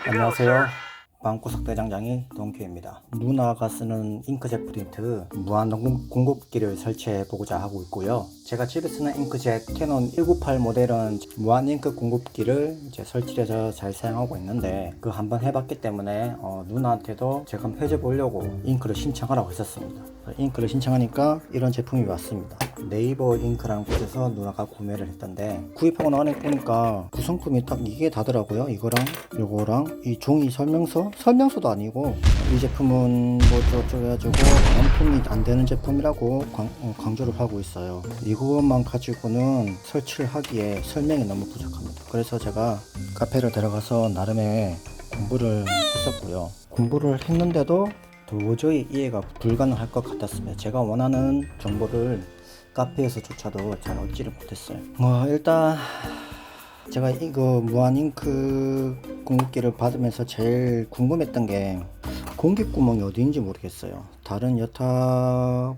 안녕하세요. 방구석 대장장이 동키입니다. 누나가 쓰는 잉크젯 프린트 무한 공급기를 설치해 보고자 하고 있고요. 제가 집에 쓰는 잉크젯 캐논 198 모델은 무한 잉크 공급기를 이제 설치해서 잘 사용하고 있는데 그거 한번 해봤기 때문에 누나한테도 제가 한번 해줘 보려고 잉크를 신청하라고 했었습니다. 잉크를 신청하니까 이런 제품이 왔습니다. 네이버 잉크라는 곳에서 누나가 구매를 했던데 구입하고 나서 보니까 구성품이 딱 이게 다더라고요. 이거랑 요거랑 이 종이 설명서도 아니고 이 제품은 뭐 저쪽 해가지고 완품이 안 되는 제품이라고 강조를 하고 있어요. 이것만 가지고는 설치를 하기에 설명이 너무 부족합니다. 그래서 제가 카페를 들어가서 나름의 공부를 했었고요. 공부를 했는데도 도저히 이해가 불가능할 것 같았습니다. 제가 원하는 정보를 카페에서조차도 잘 얻지를 못했어요. 일단 제가 이거 무한 잉크 공급기를 받으면서 제일 궁금했던 게 공기구멍이 어디인지 모르겠어요. 다른 여타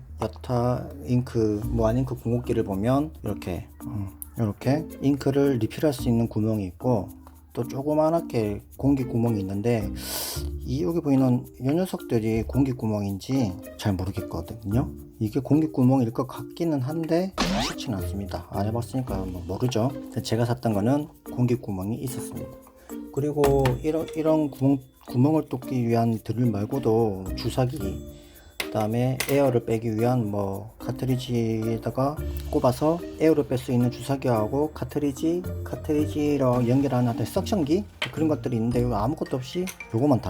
잉크 무한 잉크 공급기를 보면 이렇게 잉크를 리필할 수 있는 구멍이 있고 또 조그맣게 공기 구멍이 있는데 여기 보이는 이 녀석들이 공기 구멍인지 잘 모르겠거든요. 이게 공기 구멍일 것 같기는 한데 쉽지는 않습니다. 안 해봤으니까 뭐 모르죠. 제가 샀던 거는 공기 구멍이 있었습니다. 그리고 이런 구멍을 뚫기 위한 드릴 말고도 주사기, 그 다음에 에어를 빼기 위한 뭐 카트리지에다가 꼽아서 에어를 뺄 수 있는 주사기하고 카트리지랑 연결하는 석션기 그런 것들이 있는데 이거 아무것도 없이 요것만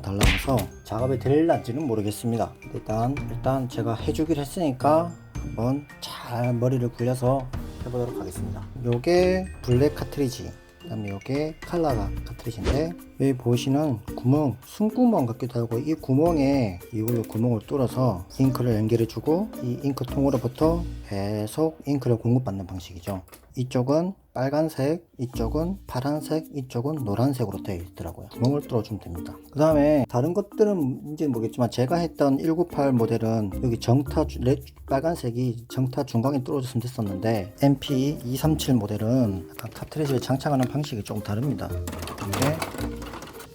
달라서 작업이 될런지는 모르겠습니다. 일단 제가 해주기로 했으니까 한번 잘 머리를 굴려서 해보도록 하겠습니다. 요게 블랙 카트리지, 그 다음에 요게 칼라 카트리지인데 여기 보시는 구멍, 숨구멍 같기도 하고 이 구멍에 이걸로 구멍을 뚫어서 잉크를 연결해 주고 이 잉크 통으로부터 계속 잉크를 공급받는 방식이죠. 이쪽은 빨간색, 이쪽은 파란색, 이쪽은 노란색으로 되어 있더라고요. 구멍을 뚫어주면 됩니다. 그 다음에 다른 것들은 뭔지는 모르겠지만 제가 했던 198 모델은 여기 빨간색이 정타 중간에 뚫어줬으면 됐었는데 MP237 모델은 약간 카트리지를 장착하는 방식이 조금 다릅니다. 근데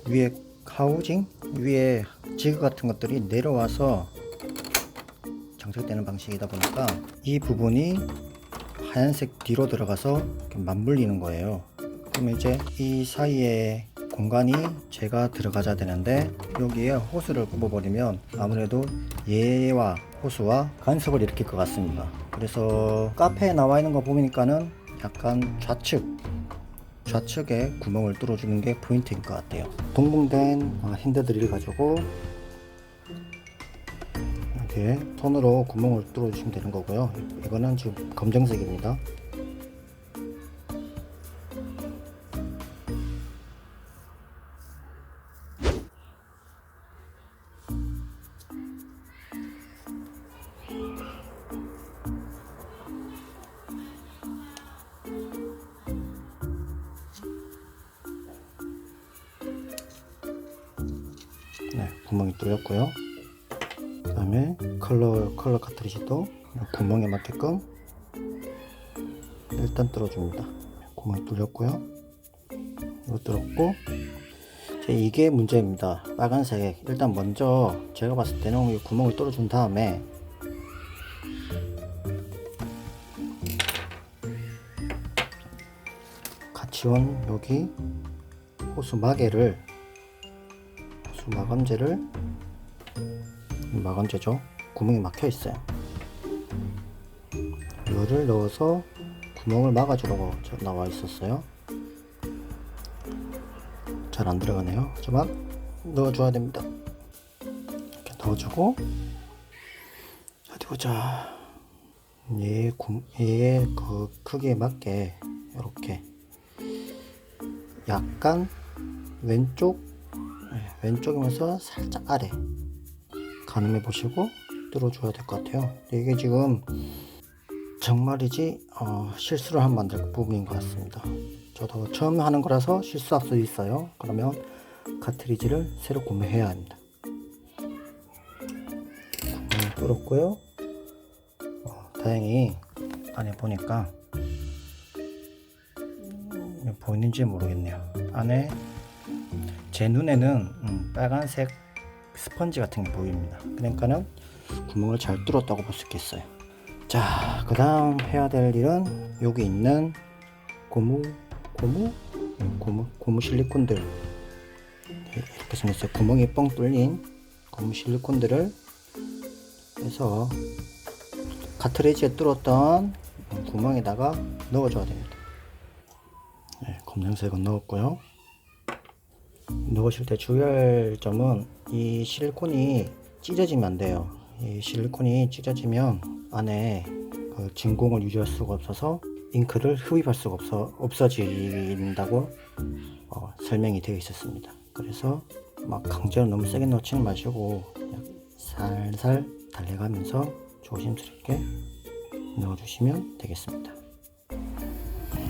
위에 하우징, 위에 지그 같은 것들이 내려와서 장착되는 방식이다 보니까 이 부분이 하얀색 뒤로 들어가서 이렇게 맞물리는 거예요. 그러면 이제 이 사이에 공간이 제가 들어가야 되는데 여기에 호스를 꼽아버리면 아무래도 얘와 호스와 간섭을 일으킬 것 같습니다. 그래서 카페에 나와 있는 거 보니까는 약간 좌측에 구멍을 뚫어주는 게 포인트인 것 같아요. 동봉된 핸드드릴 가지고 이렇게 손으로 구멍을 뚫어주시면 되는 거고요. 이거는 지금 검정색입니다. 네, 구멍이 뚫렸고요. 그 다음에 컬러 카트리지도 구멍에 맞게끔 일단 뚫어줍니다. 구멍이 뚫렸고요. 이거 뚫었고 이게 문제입니다. 빨간색 일단 먼저 제가 봤을 때는 이 구멍을 뚫어준 다음에 같이 온 여기 호수 마감재죠. 구멍이 막혀 있어요. 이거를 넣어서 구멍을 막아주라고 나와 있었어요. 잘 안 들어가네요. 하지만 넣어줘야 됩니다. 이렇게 넣어주고 어디 보자. 얘의 그 크기에 맞게 이렇게 약간 왼쪽이면서 살짝 아래 가늠해 보시고 뚫어줘야 될 것 같아요. 이게 지금 정말이지 실수를 한번 만들 부분인 것 같습니다. 저도 처음 하는 거라서 실수할 수 있어요. 그러면 카트리지를 새로 구매해야 합니다. 구멍을 뚫었고요. 다행히 안에 보니까 보이는지 모르겠네요. 안에 제 눈에는 빨간색 스펀지 같은 게 보입니다. 그러니까는 구멍을 잘 뚫었다고 볼 수 있겠어요. 자, 그 다음 해야 될 일은 여기 있는 고무 실리콘들, 이렇게 생겼어요. 구멍이 뻥 뚫린 고무 실리콘들을 해서 카트리지에 뚫었던 구멍에다가 넣어줘야 됩니다. 네, 검정색은 넣었고요. 넣으실 때 주의할 점은 이 실리콘이 찢어지면 안 돼요. 이 실리콘이 찢어지면 안에 그 진공을 유지할 수가 없어서 잉크를 흡입할 수가 없어진다고 설명이 되어 있었습니다. 그래서 막 강제로 너무 세게 넣지는 마시고 그냥 살살 달래가면서 조심스럽게 넣어주시면 되겠습니다.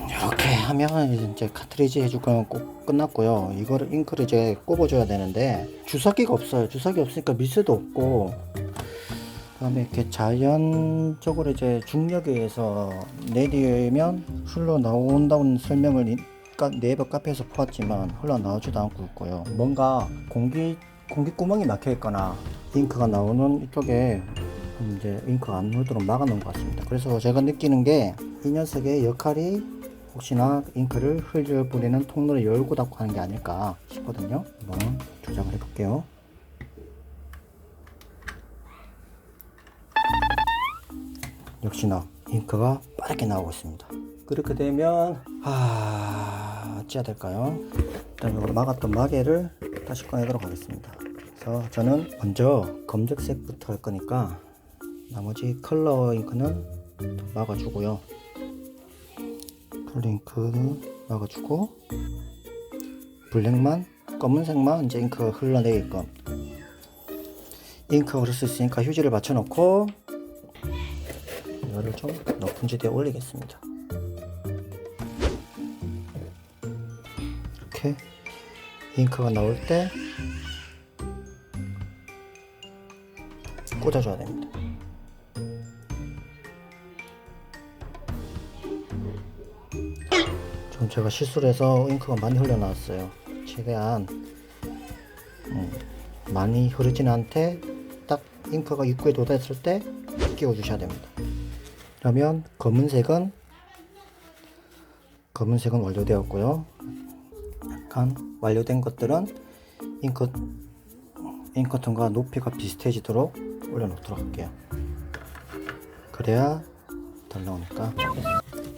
이렇게 하면 이제 카트리지 해줄 건 꼭 끝났고요. 이거를 잉크를 이제 꼽아줘야 되는데 주사기가 없어요. 주사기 없으니까 밀새도 없고, 그다음에 이렇게 자연적으로 이제 중력에 의해서 내리면 흘러나온다는 설명을 네이버 카페에서 보았지만 흘러나오지도 않고 있고요. 뭔가 공기구멍이 막혀 있거나 잉크가 나오는 이쪽에 이제 잉크가 안 흐르도록 막아 놓은 것 같습니다. 그래서 제가 느끼는 게 이 녀석의 역할이 혹시나 잉크를 흘려보내는 통로를 열고 닫고 하는 게 아닐까 싶거든요. 한번 조작을 해볼게요. 역시나 잉크가 빠르게 나오고 있습니다. 그렇게 되면 어찌해야 될까요? 일단 이걸 막았던 마개를 다시 꺼내도록 하겠습니다. 그래서 저는 먼저 검정색부터 할 거니까 나머지 컬러 잉크는 막아주고요. 컬러 잉크는 막아주고 블랙만, 검은색만 이제 잉크가 흘러내게끔, 잉크가 흐를 수 있으니까 휴지를 받쳐놓고 이거를 좀 높은 지대에 올리겠습니다. 이렇게 잉크가 나올 때 꽂아줘야 됩니다. 좀 제가 실수를 해서 잉크가 많이 흘러나왔어요. 최대한 많이 흐르진 않되 딱 잉크가 입구에 도달했을 때 끼워 주셔야 됩니다. 그러면 검은색은 완료되었고요. 약간 완료된 것들은 잉크톤과 높이가 비슷해지도록 올려놓도록 할게요. 그래야 덜 나오니까.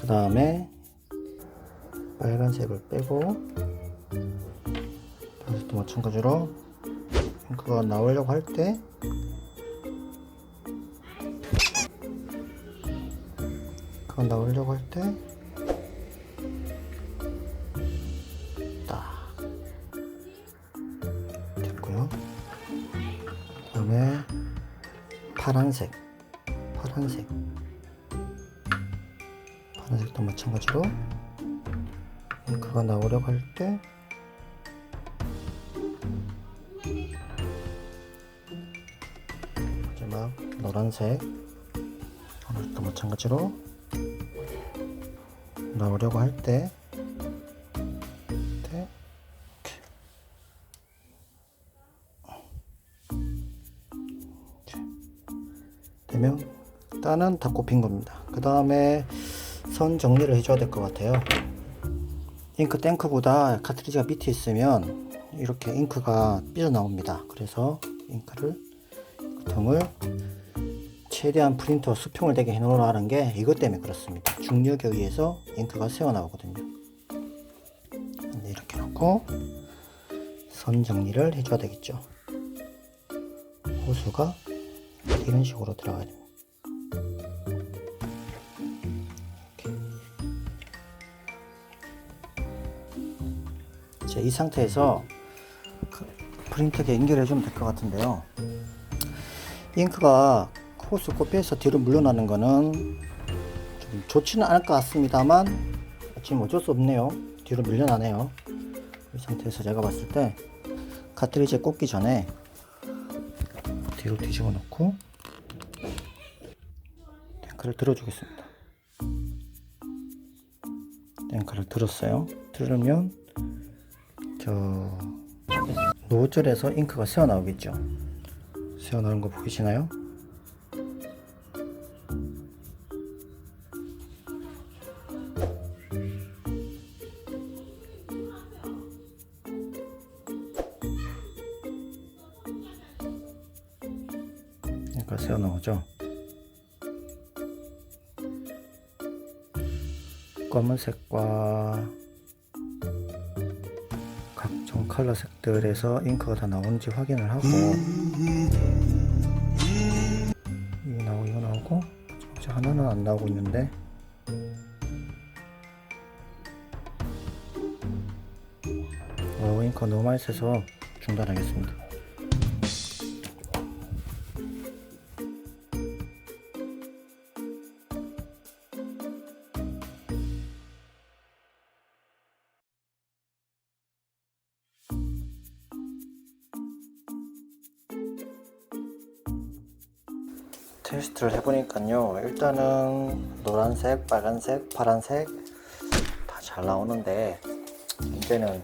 그 다음에 빨간색을 빼고 다시 또 마찬가지로 잉크가 나오려고 할 때 딱 됐고요. 그 다음에 파란색도 마찬가지로 잉크가 나오려고 할 때 마지막 노란색도 마찬가지로 나오려고 할 때 되면 일단은 다 꼽힌 겁니다. 그 다음에 선 정리를 해줘야 될 것 같아요. 잉크 탱크보다 카트리지가 밑에 있으면 이렇게 잉크가 삐져나옵니다. 그래서 잉크를 통을 최대한 프린터 수평을 되게 해 놓으라는 게 이것 때문에 그렇습니다. 중력에 의해서 잉크가 새어나오거든요. 이렇게 놓고 선 정리를 해줘야 되겠죠. 호수가 이런 식으로 들어가야 됩니다. 이제 이 상태에서 프린터기에 연결해 주면 될 것 같은데요. 잉크가 호스 꼽혀서 뒤로 물러나는 거는 좀 좋지는 않을 것 같습니다만 지금 어쩔 수 없네요. 뒤로 밀려나네요. 이 상태에서 제가 봤을 때 카트리지에 꽂기 전에 뒤로 뒤집어 놓고 탱크를 들어주겠습니다. 탱크를 들었어요. 들으면 저 노즐에서 잉크가 새어나오겠죠. 새어나오는 거 보이시나요? 잉크가 새어나오죠. 검은색과 각종 컬러 색들에서 잉크가 다 나오는지 확인을 하고, 이거 나오고 저 하나는 안 나오고 있는데, 잉크가 너무 많이 새서 중단하겠습니다. 테스트를 해보니까요, 일단은 노란색, 빨간색, 파란색 다 잘 나오는데 문제는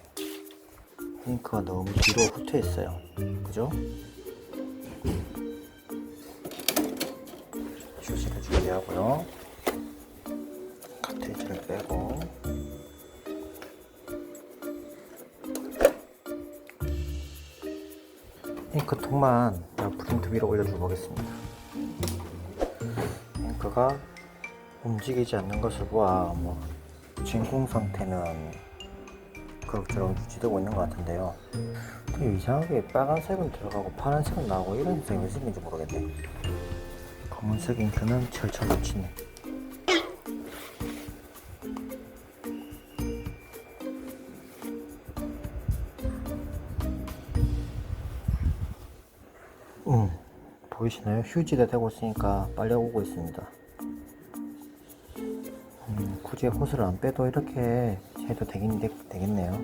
잉크가 너무 뒤로 훑어 있어요. 그죠? 휴지를 준비하고요, 카트리지를 빼고 잉크통만 프린트 위로 올려줘 보겠습니다. 잉크가 움직이지 않는 것을 보아 진공 상태는 그럭저럭 유지되고 있는 것 같은데요. 이상하게 빨간색은 들어가고 파란색은 나오고 이런 현상이 왜 생긴지 모르겠네. 검은색 잉크는 철철 묻히네. 보이시나요? 휴지가 되고 있으니까 빨려 오고 있습니다. 굳이 호스를 안 빼도 이렇게 해도 되겠네요.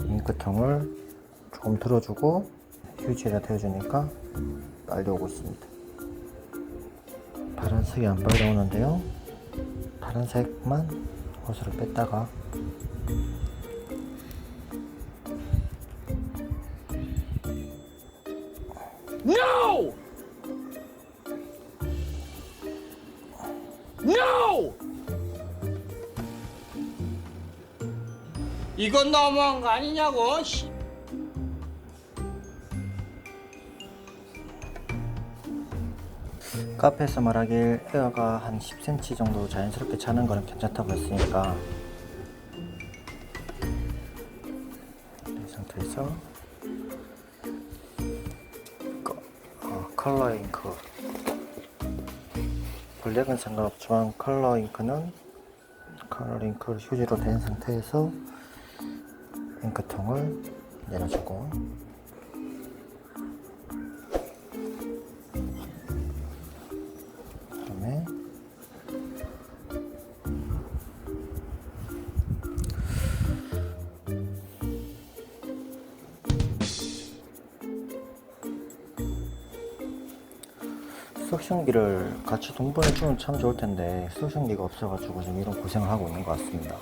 잉크통을 조금 들어주고 휴지에다 대어주니까 빨려오고 있습니다. 파란색이 안 빨려오는데요, 파란색만 호스를 뺐다가 No! No! 이건 너무한 거 아니냐고. 카페에서 말하길 에어가 한 10cm 정도 자연스럽게 차는 거는 괜찮다고 했으니까 이 상태에서 컬러 잉크, 블랙은 상관없지만 컬러 잉크를 휴지로 댄 상태에서 잉크통을 내려주고, 그다음에 석션기를 같이 동반해주면 참 좋을 텐데 석션기가 없어가지고 지금 이런 고생을 하고 있는 것 같습니다.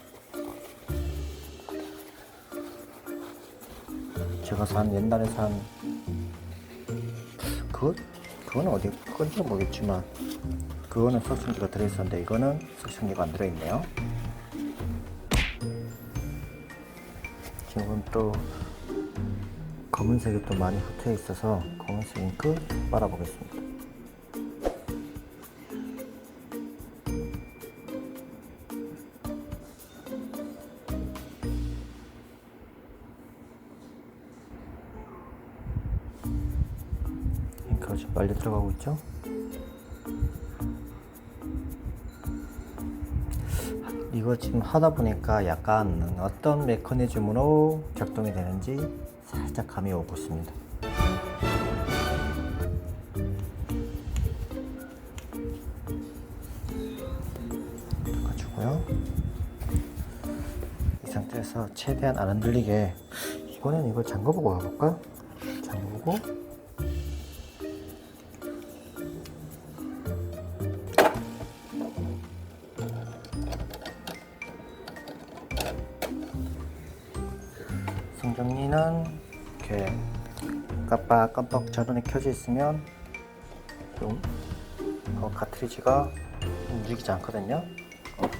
제가 옛날에 산 그거는 어디 건지 모르겠지만 그거는 석션기가 들어있었는데 이거는 석션기가 안 들어있네요. 지금 또 검은색이 또 많이 흩어 있어서 검은색 잉크 빨아보겠습니다. 잉크가 지금 빨리 들어가고 있죠? 이거 지금 하다 보니까 약간 어떤 메커니즘으로 작동이 되는지 살짝 감이 오고 있습니다. 가지고요, 이 상태에서 최대한 안 흔들리게 이번엔 이걸 잠궈보고 가볼까? 잠그고 선정리는 이렇게 깜빡깜빡 전원이 켜져 있으면 카트리지가 움직이지 않거든요.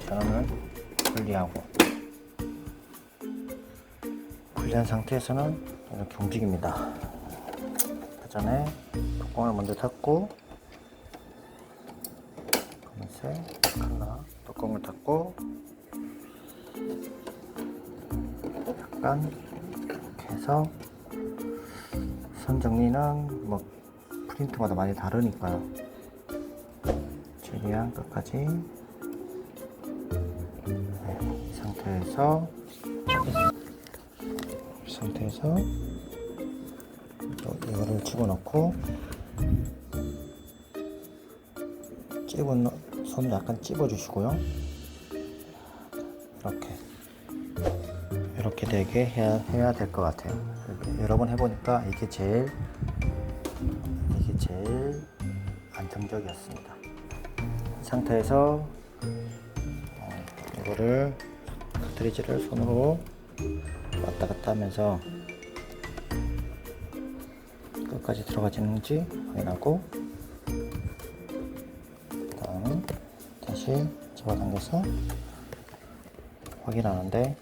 전원을 분리하고, 분리한 상태에서는 이렇게 움직입니다. 그 전에 뚜껑을 먼저 닫고, 검은색 컬러 뚜껑을 닫고, 약간 이렇게 해서, 선 정리는 뭐 프린트마다 많이 다르니까요. 최대한 끝까지 이 상태에서 이거를 집어넣고, 손을 약간 찝어주시고요. 이렇게 되게 해야 될 것 같아요. 여러 번 해보니까 이게 제일 안정적이었습니다. 이 상태에서 이거를 카트리지를 손으로 왔다 갔다 하면서 끝까지 들어가지는지 확인하고, 다음 다시 집어당겨서 확인하는데,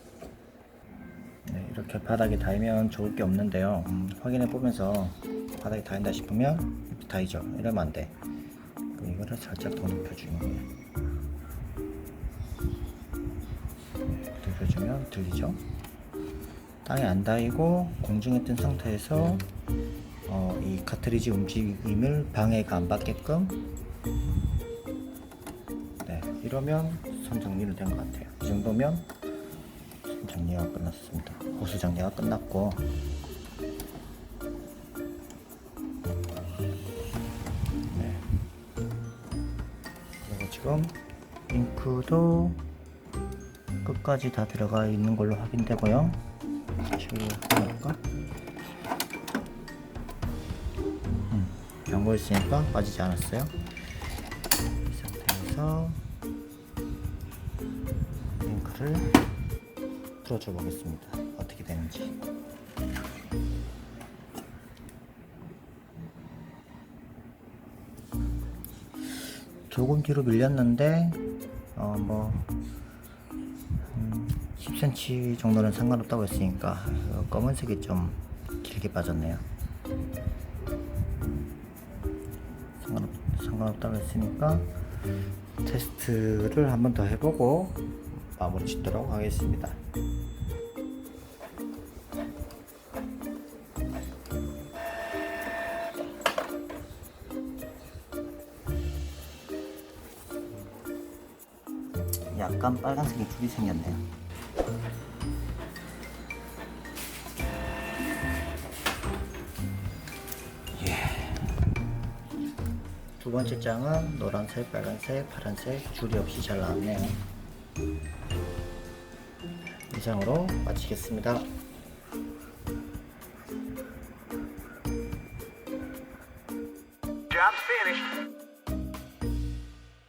이렇게 바닥에 닿으면 좋을 게 없는데요. 확인해 보면서 바닥에 닿는다 싶으면 닿이죠. 이러면 안 돼. 그럼 이거를 살짝 더 높여주는 거예요. 높여주면 들리죠? 땅에 안 닿이고 공중에 뜬 상태에서 이 카트리지 움직임을 방해가 안 받게끔, 이러면 선 정리는 된 것 같아요. 이 정도면 선 정리가 끝났습니다. 호수 정리가 끝났고, 그리고 지금 잉크도 끝까지 다 들어가 있는 걸로 확인되고요. 다시 해볼까? 경고 있으니까 빠지지 않았어요. 이 상태에서 잉크를 풀어줘 보겠습니다. 어떻게 되는지. 조금 뒤로 밀렸는데 10cm 정도는 상관없다고 했으니까 검은색이 좀 길게 빠졌네요. 상관없다고 했으니까 테스트를 한 번 더 해보고 마무리 짓도록 하겠습니다. 약간 빨간색이 줄이 생겼네요. 두 번째 장은 노란색, 빨간색, 파란색 줄이 없이 잘 나왔네요. 이상으로 마치겠습니다.